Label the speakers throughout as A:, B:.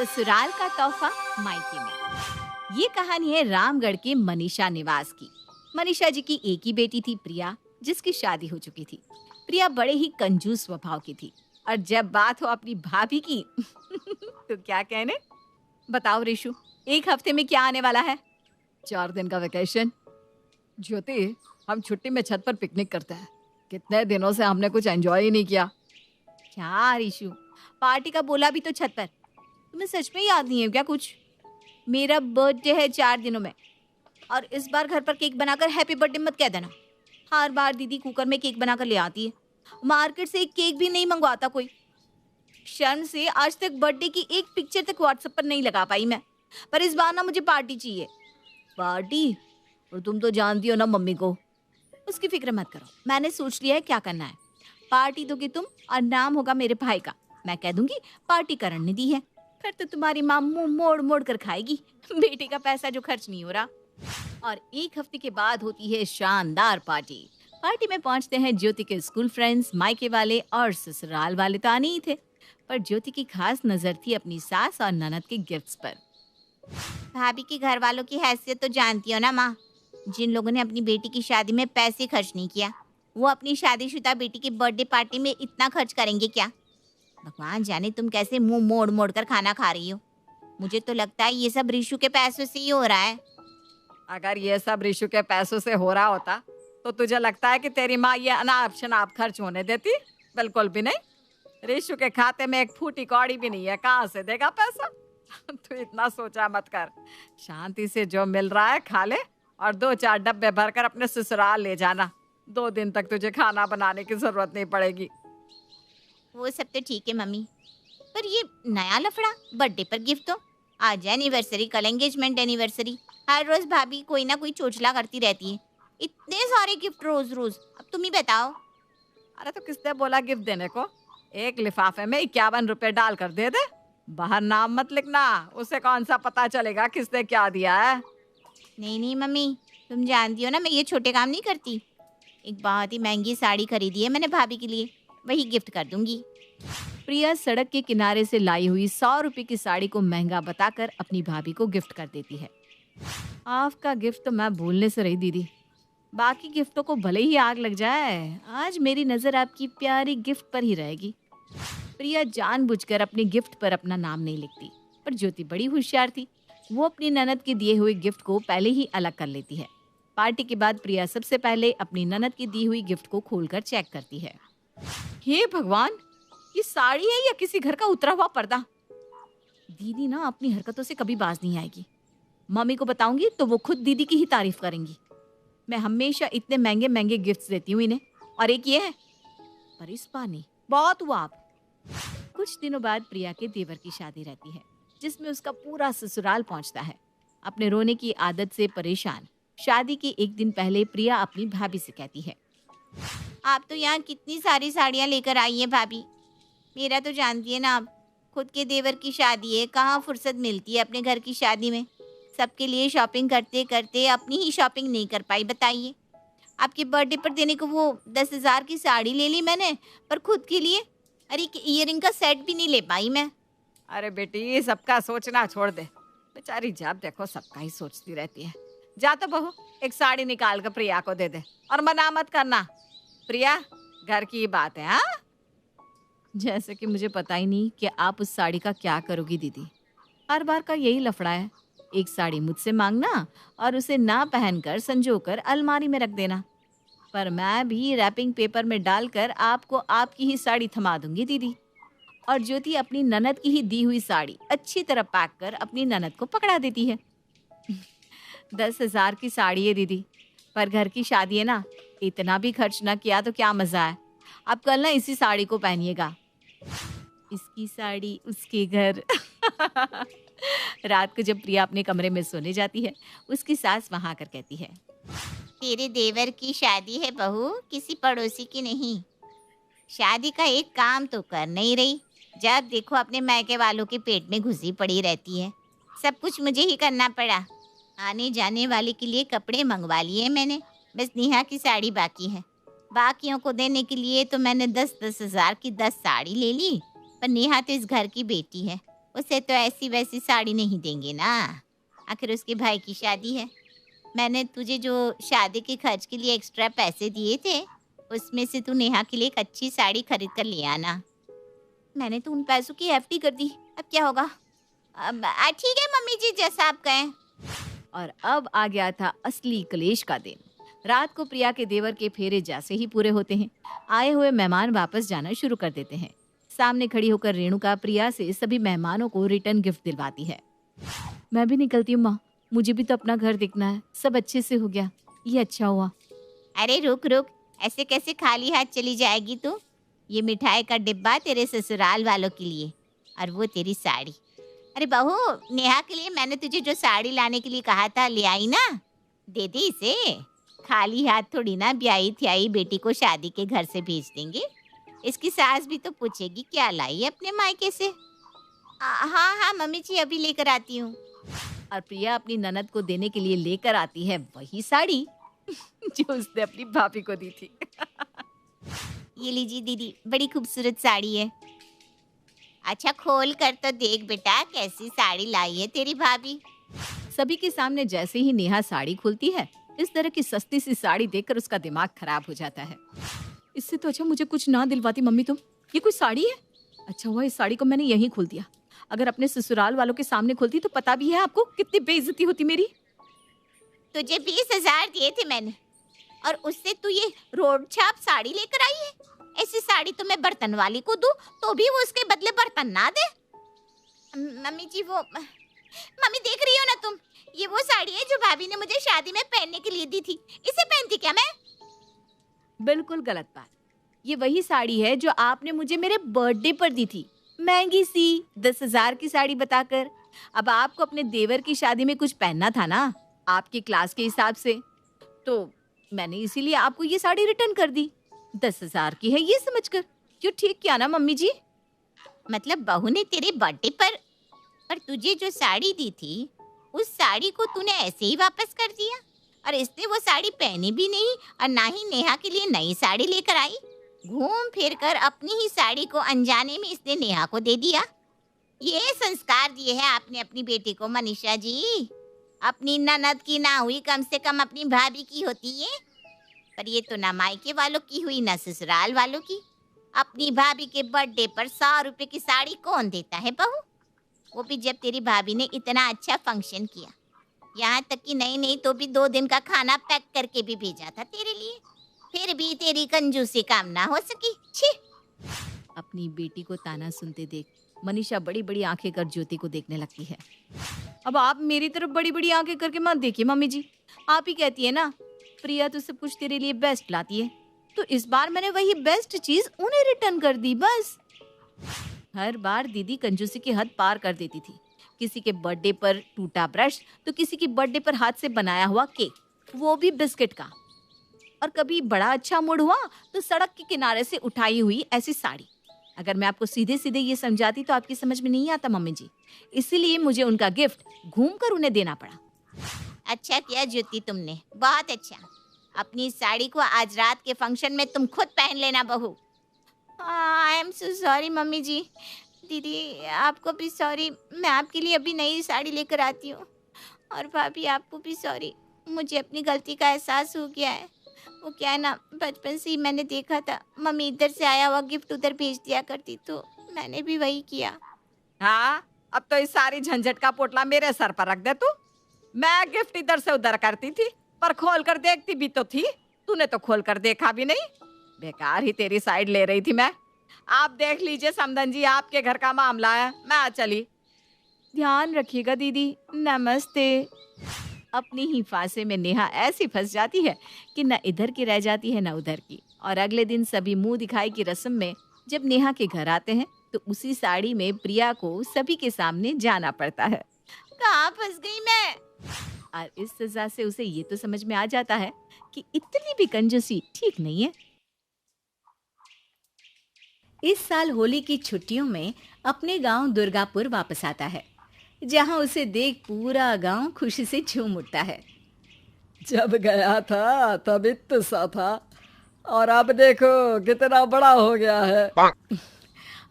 A: ससुराल का तोहफा मायके में। ये कहानी है रामगढ़ के मनीषा निवास की। मनीषा जी की एक ही बेटी थी प्रिया, जिसकी शादी हो चुकी थी। प्रिया बड़े ही कंजूस स्वभाव की थी और जब बात हो अपनी भाभी की तो क्या कहने। बताओ रिशु, एक हफ्ते में क्या आने वाला है?
B: 4 दिन का वेकेशन। ज्योति, हम छुट्टी में छत पर पिकनिक करते हैं। कितने दिनों से हमने कुछ एंजॉय ही नहीं किया।
A: क्या रिशु, पार्टी का बोला भी तो छत पर। तुम्हें सच में याद नहीं है क्या कुछ? मेरा बर्थडे है 4 दिनों में और इस बार घर पर केक बनाकर हैप्पी बर्थडे मत कह देना। हर बार दीदी कुकर में केक बनाकर ले आती है, मार्केट से एक केक भी नहीं मंगवाता कोई। शर्म से आज तक बर्थडे की एक पिक्चर तक व्हाट्सएप पर नहीं लगा पाई मैं। पर इस बार ना मुझे पार्टी चाहिए।
B: पार्टी? और तुम तो जानती हो ना मम्मी को।
A: उसकी फिक्र मत करो, मैंने सोच लिया है क्या करना है। पार्टी दोगे तुम और नाम होगा मेरे भाई का। मैं कह दूंगी पार्टी करण ने दी है, फिर तो तुम्हारी माँ मुंह मोड़ मोड़ कर खाएगी। बेटे का पैसा जो खर्च नहीं हो रहा। और एक हफ्ते के बाद होती है शानदार पार्टी। पार्टी में पहुंचते हैं ज्योति के स्कूल फ्रेंड्स, मायके वाले और ससुराल वाले तो आने ही थे, पर ज्योति की खास नजर थी अपनी सास और ननद के गिफ्ट्स पर। भाभी के घर वालों की हैसियत तो जानती हो ना माँ। जिन लोगों ने अपनी बेटी की शादी में पैसे खर्च नहीं किया, वो अपनी शादीशुदा बेटी की बर्थडे पार्टी में इतना खर्च करेंगे क्या? भगवान जाने तुम कैसे मुंह मोड़ मोड़ कर खाना खा रही हो। मुझे तो लगता है ये सब रिशु के पैसों से ही हो रहा है।
B: अगर ये सब रिशु के पैसों से हो रहा होता तो तुझे लगता है कि तेरी माँ ये अनाप शनाप खर्च होने देती? बिल्कुल भी नहीं। रिशु के खाते में एक फूटी कौड़ी भी नहीं है, कहाँ से देगा पैसा? तू इतना सोचा मत कर। शांति से जो मिल रहा है खा ले और 2-4 डब्बे भरकर अपने ससुराल ले जाना। 2 दिन तक तुझे खाना बनाने की जरूरत नहीं पड़ेगी।
A: वो सब तो ठीक है मम्मी, पर ये नया लफड़ा बर्थडे पर गिफ्ट तो आज एनिवर्सरी, कल एंगेजमेंट एनिवर्सरी। हर रोज भाभी कोई ना कोई चोचला करती रहती है। इतने सारे गिफ्ट रोज रोज, अब तुम ही बताओ।
B: अरे तो किसने बोला गिफ्ट देने को? एक लिफाफे में 51 रुपए डालकर दे दे। बाहर नाम मत लिखना, उसे कौन सा पता चलेगा किसने क्या दिया है।
A: नहीं नहीं मम्मी, तुम जानती हो ना मैं ये छोटे काम नहीं करती। एक बहुत ही महंगी साड़ी खरीदी है मैंने भाभी के लिए, वही गिफ्ट कर दूंगी।
B: प्रिया सड़क के किनारे से लाई हुई 100 रुपए की साड़ी को महंगा बताकर अपनी भाभी को गिफ्ट कर देती है। आपका गिफ्ट तो मैं भूलने से रही दीदी। बाकी गिफ्टों को भले ही आग लग जाए, आज मेरी नजर आपकी प्यारी गिफ्ट पर ही रहेगी। प्रिया जानबूझकर अपने गिफ्ट पर अपना नाम नहीं लिखती, पर ज्योति बड़ी होशियार थी। वो अपनी ननद के दिए हुए गिफ्ट को पहले ही अलग कर लेती है। पार्टी के बाद प्रिया सबसे पहले अपनी ननद की दी हुई गिफ्ट को खोलकर चेक करती है। हे भगवान, ये साड़ी है या किसी घर का उतरा हुआ पर्दा? दीदी ना अपनी हरकतों से कभी बाज नहीं आएगी। मम्मी को बताऊंगी तो वो खुद दीदी की ही तारीफ करेंगी। मैं हमेशा इतने महंगे महंगे गिफ्ट्स देती हूँ इन्हें, और एक ये है। पर इस बार नहीं, बहुत हुआ आप। कुछ दिनों बाद प्रिया के देवर की शादी रहती है, जिसमें उसका पूरा ससुराल पहुंचता है। अपने रोने की आदत से परेशान शादी के एक दिन पहले प्रिया अपनी भाभी से कहती है,
A: आप तो यहाँ कितनी सारी साड़ियाँ लेकर आई हैं भाभी। मेरा तो जानती है ना आप, खुद के देवर की शादी है, कहाँ फुर्सत मिलती है अपने घर की शादी में। सबके लिए शॉपिंग करते करते अपनी ही शॉपिंग नहीं कर पाई, बताइए। आपके बर्थडे पर देने को वो 10,000 की साड़ी ले ली मैंने, पर खुद के लिए अरे ईयरिंग का सेट भी नहीं ले पाई मैं।
B: अरे बेटी, सबका सोचना छोड़ दे। बेचारी जब देखो सबका ही सोचती रहती है। जा तो बहू, एक साड़ी निकाल कर प्रिया को दे दे और मना मत करना। प्रिया, घर की बात है। हाँ, जैसे कि मुझे पता ही नहीं कि आप उस साड़ी का क्या करोगी दीदी। हर बार का यही लफड़ा है, एक साड़ी मुझसे मांगना और उसे ना पहनकर संजोकर अलमारी में रख देना। पर मैं भी रैपिंग पेपर में डालकर आपको आपकी ही साड़ी थमा दूंगी दीदी। और ज्योति अपनी ननद की ही दी हुई साड़ी अच्छी तरह पैक कर अपनी ननद को पकड़ा देती है। 10,000 की साड़ी है दीदी, पर घर की शादी है ना, इतना भी खर्च ना किया तो क्या मजा है। आप कल ना इसी साड़ी को पहनिएगा। इसकी साड़ी उसके घर। रात को जब प्रिया अपने कमरे में सोने जाती है, उसकी सास वहां आकर कहती है,
A: तेरे देवर की शादी है बहू, किसी पड़ोसी की नहीं। शादी का एक काम तो कर नहीं रही, जब देखो अपने मायके वालों के पेट में घुसी पड़ी रहती है। सब कुछ मुझे ही करना पड़ा। आने जाने वाले के लिए कपड़े मंगवा लिए मैंने, बस नेहा की साड़ी बाकी है। बाकियों को देने के लिए तो मैंने 10-10 हज़ार की 10 साड़ी ले ली, पर नेहा तो इस घर की बेटी है,
C: उसे तो ऐसी वैसी साड़ी नहीं देंगे ना, आखिर उसके भाई की शादी है। मैंने तुझे जो शादी के खर्च के लिए एक्स्ट्रा पैसे दिए थे, उसमें से तू नेहा के लिए एक अच्छी साड़ी खरीद कर ले आना।
A: मैंने तो उन पैसों की एफडी कर दी, अब क्या होगा?
C: अब ठीक है मम्मी जी, जैसा आप कहें।
B: और अब आ गया था असली क्लेश का दिन। रात को प्रिया के देवर के फेरे जैसे ही पूरे होते हैं, आए हुए मेहमान वापस जाना शुरू कर देते हैं। सामने खड़ी होकर रेणुका प्रिया से सभी मेहमानों को रिटर्न गिफ्ट दिलवाती है। मैं भी निकलती हूँ माँ, मुझे भी तो अपना घर देखना है। सब अच्छे से हो गया, ये अच्छा हुआ।
C: अरे रुक रुक, ऐसे कैसे खाली हाथ चली जाएगी तू? ये मिठाई का डिब्बा तेरे ससुराल वालों के लिए, और वो तेरी साड़ी। अरे बहू, नेहा के लिए मैंने तुझे जो साड़ी लाने के लिए कहा था, ले आई ना? दे दे इसे। खाली हाथ थोड़ी ना ब्याही थ्याई बेटी को शादी के घर से भेज देंगे। इसकी सास भी तो पूछेगी क्या लाई है अपने मायके से। हाँ हाँ मम्मी जी, अभी लेकर आती हूँ।
B: और प्रिया अपनी ननद को देने के लिए लेकर आती है वही साड़ी जो उसने अपनी भाभी को दी थी।
C: ये लीजिए दीदी, बड़ी खूबसूरत साड़ी है। अच्छा खोल कर तो देख बेटा, कैसी साड़ी लाई है तेरी भाभी।
B: सभी के सामने जैसे ही नेहा साड़ी खोलती है, इस तरह की सस्ती सी साड़ी देखकर उसका दिमाग खराब हो जाता है। इससे तो अच्छा मुझे कुछ ना दिलवाती मम्मी तुम। ये कोई साड़ी है? अच्छा हुआ इस साड़ी को मैंने यहीं खोल दिया। अगर अपने ससुराल वालों के सामने खोलती तो पता भी है आपको कितनी बेइज्जती होती मेरी।
C: तुझे 20,000 दिए थे मैंने, और उससे तू ये रोड छाप साड़ी लेकर आई है। ऐसी साड़ी तो मैं बर्तन वाली को दूं तो भी वो उसके बदले बर्तन ना दे। मम्मी जी, वो मम्मी देख रही हो ना तुम, ये वो साड़ी है जो भाभी ने मुझे शादी में पहनने के लिए दी थी। इसे पहनती क्या मैं?
B: बिल्कुल गलत बात। ये वही साड़ी है जो आपने मुझे मेरे बर्थडे पर दी थी, महंगी सी 10,000 की साड़ी बताकर। अब आपको अपने देवर की शादी में कुछ पहनना था ना, आपकी क्लास के हिसाब से, तो मैंने इसीलिए आपको ये साड़ी रिटर्न कर दी। 10,000 की है ये समझकर। क्यों ठीक किया ना मम्मी जी?
C: मतलब बहू ने तेरे बर्थडे पर तुझे जो साड़ी दी थी, उस साड़ी को तूने ऐसे ही वापस कर दिया, और इसने वो साड़ी पहनी भी नहीं, और ना ही नेहा के लिए नई साड़ी लेकर आई। घूम फिर कर अपनी ही साड़ी को अनजाने में इसने नेहा को दे दिया। ये संस्कार दिए हैं आपने अपनी बेटी को मनीषा जी। अपनी ननद की ना हुई, कम से कम अपनी भाभी की होती है। पर ये तो ना मायके वालों की हुई, ना ससुराल वालों की। अपनी भाभी के बर्थडे पर 100 रुपए की साड़ी कौन देता है बहू? वो भी जब तेरी भाभी ने इतना अच्छा फंक्शन किया, यहाँ तक कि नहीं तो भी 2 दिन का खाना पैक करके भी भेजा था तेरे लिए। फिर भी तेरी कंजूसी काम ना हो सकी। छी!
B: अपनी बेटी को ताना सुनते देख मनीषा बड़ी बड़ी आंखें कर ज्योति को देखने लगती है। अब आप मेरी तरफ बड़ी बड़ी आंखें करके मत देखिए मम्मी जी। आप ही कहती है ना प्रिया तो सब कुछ तेरे लिए बेस्ट लाती है, तो इस बार मैंने वही बेस्ट चीज उन्हें रिटर्न कर दी बस। हर बार दीदी कंजूसी की हद पार कर देती थी। किसी के बर्थडे पर टूटा ब्रश, तो किसी के बर्थडे पर हाथ से बनाया हुआ केक, वो भी बिस्किट का। और कभी बड़ा अच्छा मूड हुआ तो सड़क के किनारे से उठाई हुई ऐसी साड़ी। अगर मैं आपको सीधे सीधे ये समझाती तो आपकी समझ में नहीं आता मम्मी जी, इसीलिए मुझे उनका गिफ्ट घूमकर उन्हें देना पड़ा।
C: अच्छा किया ज्योति तुमने, बहुत अच्छा। अपनी साड़ी को आज रात के फंक्शन में तुम खुद पहन लेना बहू। I am so sorry mummy ji. दीदी आपको भी सॉरी, मैं आपके लिए अभी नई साड़ी लेकर आती हूँ। और भाभी आपको भी सॉरी, मुझे अपनी गलती का एहसास हो गया है। वो क्या है ना, बचपन से ही मैंने देखा था मम्मी इधर से आया हुआ गिफ्ट उधर भेज दिया करती, तो मैंने भी वही किया।
B: हाँ, अब तो इस सारी झंझट का पोटला मेरे सर पर रख दे तू। मैं गिफ्ट इधर से उधर करती थी, पर खोल कर देखती भी तो थी। तूने तो खोल कर देखा भी नहीं। बेकार ही तेरी साइड ले रही थी मैं। आप देख लीजिए समधन जी, आपके घर का मामला है, मैं चली। ध्यान रखिएगा दीदी, नमस्ते। अपनी ही फांसे में नेहा ऐसी फंस जाती है कि न इधर की रह जाती है न उधर की। और अगले दिन सभी मुंह दिखाई की रस्म में जब नेहा के घर आते हैं तो उसी साड़ी में प्रिया को सभी के सामने जाना पड़ता है।
C: कहाँ फंस गई मैं?
B: और इस सजा से उसे ये तो समझ में आ जाता है कि इतनी भी कंजूसी ठीक नहीं है।
D: इस साल होली की छुट्टियों में अपने गांव दुर्गापुर वापस आता है, जहां उसे देख पूरा गांव खुशी से झूम उठता है।
E: जब गया था तब इतना सा था, और अब देखो कितना बड़ा हो गया है।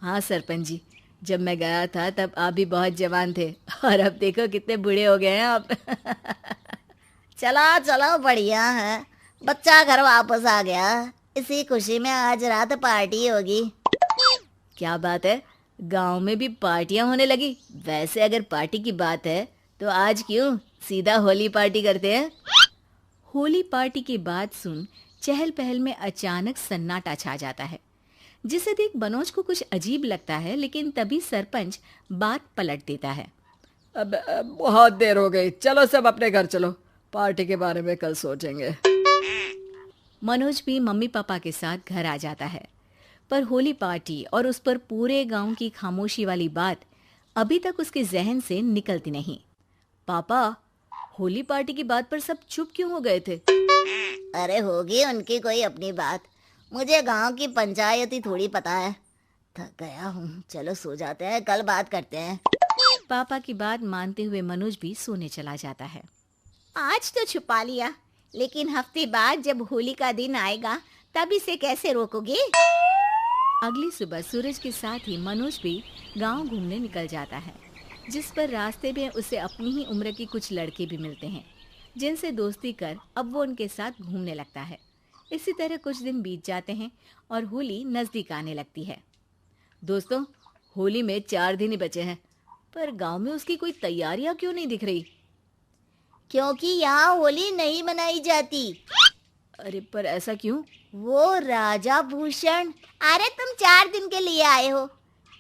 D: हाँ सरपंच जी, जब मैं गया था तब आप भी बहुत जवान थे और अब देखो कितने बूढ़े हो गए हैं आप।
C: चला चलो, बढ़िया है, बच्चा घर वापस आ गया। इसी खुशी में आज रात पार्टी होगी।
D: क्या बात है, गांव में भी पार्टियां होने लगी। वैसे अगर पार्टी की बात है तो आज क्यों सीधा होली पार्टी करते हैं। होली पार्टी की बात सुन चहल पहल में अचानक सन्नाटा छा जाता है, जिसे देख मनोज को कुछ अजीब लगता है। लेकिन तभी सरपंच बात पलट देता है।
E: अब बहुत देर हो गई, चलो सब अपने घर चलो, पार्टी के बारे में कल सोचेंगे।
D: मनोज भी मम्मी पापा के साथ घर आ जाता है, पर होली पार्टी और उस पर पूरे गांव की खामोशी वाली बात अभी तक उसके जहन से निकलती नहीं। पापा, होली पार्टी की बात पर सब चुप क्यों हो गए थे?
C: अरे होगी उनकी कोई अपनी बात, मुझे गांव की पंचायत ही थोड़ी पता है। थक गया हूँ, चलो सो जाते हैं, कल बात करते हैं।
D: पापा की बात मानते हुए मनोज भी सोने चला जाता है।
C: आज तो छुपा लिया, लेकिन हफ्ते बाद जब होली का दिन आएगा तब इसे कैसे रोकोगे?
D: अगली सुबह सूरज के साथ ही मनोज भी गांव घूमने निकल जाता है, जिस पर रास्ते में उसे अपनी ही उम्र के कुछ लड़के भी मिलते हैं, जिनसे दोस्ती कर अब वो उनके साथ घूमने लगता है। इसी तरह कुछ दिन बीत जाते हैं और होली नजदीक आने लगती है। दोस्तों, होली में 4 दिन ही बचे हैं, पर गांव में उसकी कोई तैयारियां क्यों नहीं दिख रही?
C: क्योंकि यहाँ होली नहीं मनाई जाती।
D: अरे पर ऐसा क्यों?
C: वो राजा भूषण, अरे तुम 4 दिन के लिए आए हो,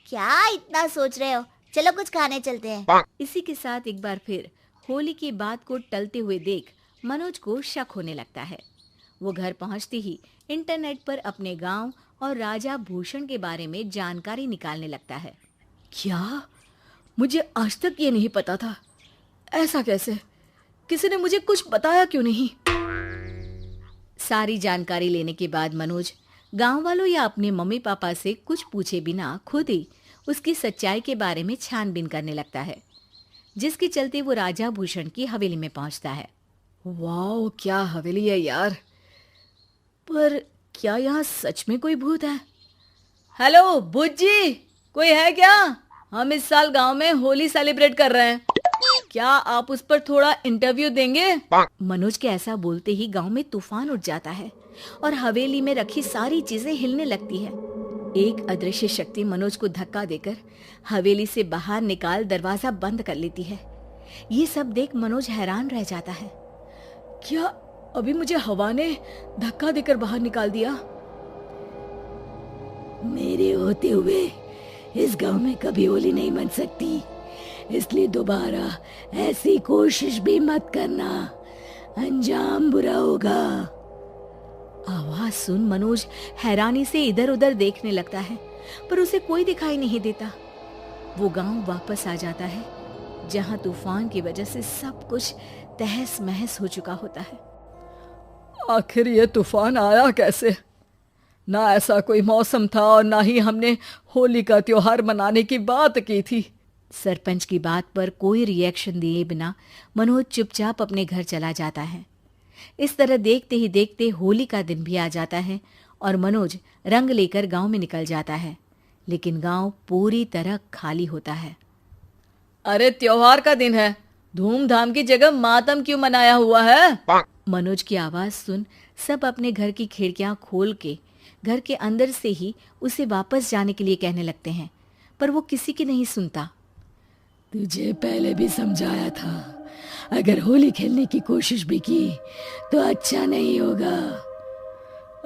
C: क्या इतना सोच रहे हो? चलो कुछ खाने चलते हैं।
D: इसी के साथ एक बार फिर होली की बात को टलते हुए देख मनोज को शक होने लगता है। वो घर पहुंचते ही इंटरनेट पर अपने गांव और राजा भूषण के बारे में जानकारी निकालने लगता है।
E: क्या? मुझे आज तक ये नहीं पता था। ऐसा कैसे? किसी ने मुझे कुछ बताया क्यों नहीं?
D: सारी जानकारी लेने के बाद मनोज गांव वालों या अपने मम्मी पापा से कुछ पूछे बिना खुद ही उसकी सच्चाई के बारे में छानबीन करने लगता है, जिसके चलते वो राजा भूषण की हवेली में पहुंचता है।
E: वाह, क्या हवेली है यार। पर क्या यहाँ सच में कोई भूत है? हेलो भूत जी, कोई है क्या? हम इस साल गांव में होली सेलिब्रेट कर रहे हैं, क्या आप उस पर थोड़ा इंटरव्यू देंगे?
D: मनोज के ऐसा बोलते ही गांव में तूफान उठ जाता है और हवेली में रखी सारी चीजें हिलने लगती है। एक अदृश्य शक्ति मनोज को धक्का देकर हवेली से बाहर निकाल दरवाजा बंद कर लेती है। ये सब देख मनोज हैरान रह जाता है।
E: क्या अभी मुझे हवा ने धक्का देकर बाहर निकाल दिया?
F: मेरे होते हुए इस गांव में कभी होली नहीं मन सकती, इसलिए दोबारा ऐसी कोशिश भी मत करना, अंजाम बुरा होगा।
D: आवाज सुन मनोज हैरानी से इधर उधर देखने लगता है, पर उसे कोई दिखाई नहीं देता। वो गांव वापस आ जाता है, जहां तूफान की वजह से सब कुछ तहस महस हो चुका होता है।
E: आखिर ये तूफान आया कैसे? ना ऐसा कोई मौसम था और ना ही हमने होली का त्योहार मनाने की बात की थी।
D: सरपंच की बात पर कोई रिएक्शन दिए बिना मनोज चुपचाप अपने घर चला जाता है। इस तरह देखते ही देखते होली का दिन भी आ जाता है और मनोज रंग लेकर गांव में निकल जाता है, लेकिन गांव पूरी तरह खाली होता है।
E: अरे त्योहार का दिन है, धूमधाम की जगह मातम क्यों मनाया हुआ है?
D: मनोज की आवाज सुन सब अपने घर की खिड़कियां खोल के घर के अंदर से ही उसे वापस जाने के लिए कहने लगते हैं, पर वो किसी की नहीं सुनता।
F: तुझे पहले भी समझाया था, अगर होली खेलने की कोशिश भी की तो अच्छा नहीं होगा।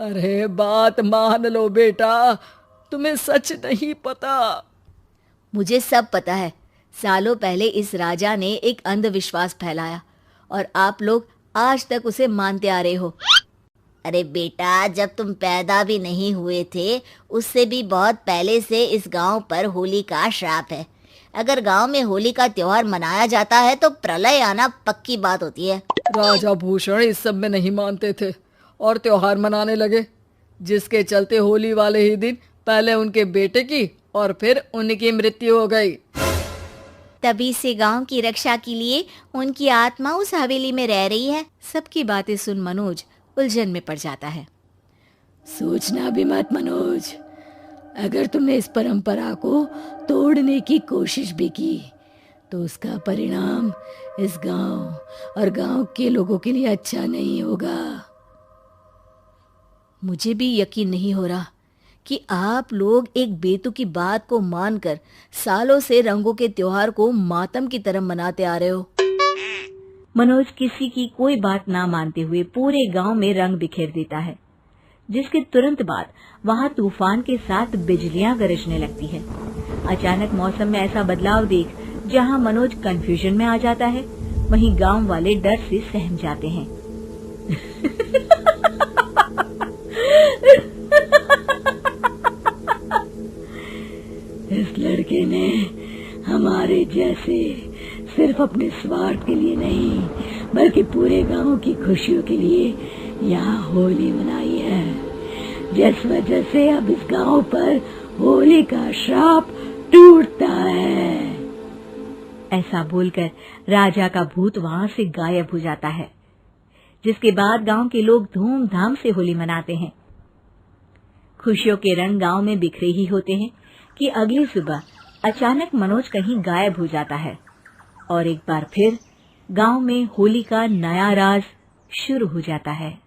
E: अरे बात मान लो बेटा, तुम्हें सच नहीं पता।
D: मुझे सब पता है। सालों पहले इस राजा ने एक अंधविश्वास फैलाया और आप लोग आज तक उसे मानते आ रहे हो।
C: अरे बेटा, जब तुम पैदा भी नहीं हुए थे उससे भी बहुत पहले से इस गांव पर होली का श्राप है। अगर गांव में होली का त्योहार मनाया जाता है तो प्रलय आना पक्की बात होती है।
E: राजा भूषण इस सब में नहीं मानते थे और त्योहार मनाने लगे, जिसके चलते होली वाले ही दिन पहले उनके बेटे की और फिर उनकी मृत्यु हो गई।
C: तभी से गांव की रक्षा के लिए उनकी आत्मा उस हवेली में रह रही है।
D: सबकी बातें सुन मनोज उलझन में पड़ जाता है।
F: सोचना भी मत मनोज, अगर तुमने इस परंपरा को तोड़ने की कोशिश भी की तो उसका परिणाम इस गांव और गांव के लोगों के लिए अच्छा नहीं होगा।
E: मुझे भी यकीन नहीं हो रहा कि आप लोग एक बेतुकी बात को मानकर सालों से रंगों के त्योहार को मातम की तरह मनाते आ रहे हो। मनोज किसी की कोई बात ना मानते हुए पूरे गांव में रंग बिखेर देता है, जिसके तुरंत बाद वहां तूफान के साथ बिजलियां गरजने लगती है। अचानक मौसम में ऐसा बदलाव देख जहां मनोज कंफ्यूजन में आ जाता है, वहीं गांव वाले डर से सहम जाते हैं।
F: इस लड़के ने हमारे जैसे सिर्फ अपने स्वार्थ के लिए नहीं बल्कि पूरे गांव की खुशियों के लिए यहाँ होली मनाई है, जिस वजह से अब इस गांव पर होली का श्राप टूटता है।
E: ऐसा बोलकर राजा का भूत वहां से गायब हो जाता है, जिसके बाद गांव के लोग धूमधाम से होली मनाते हैं। खुशियों के रंग गांव में बिखरे ही होते हैं कि अगली सुबह अचानक मनोज कहीं गायब हो जाता है और एक बार फिर गांव में होली का नया राज शुरू हो जाता है।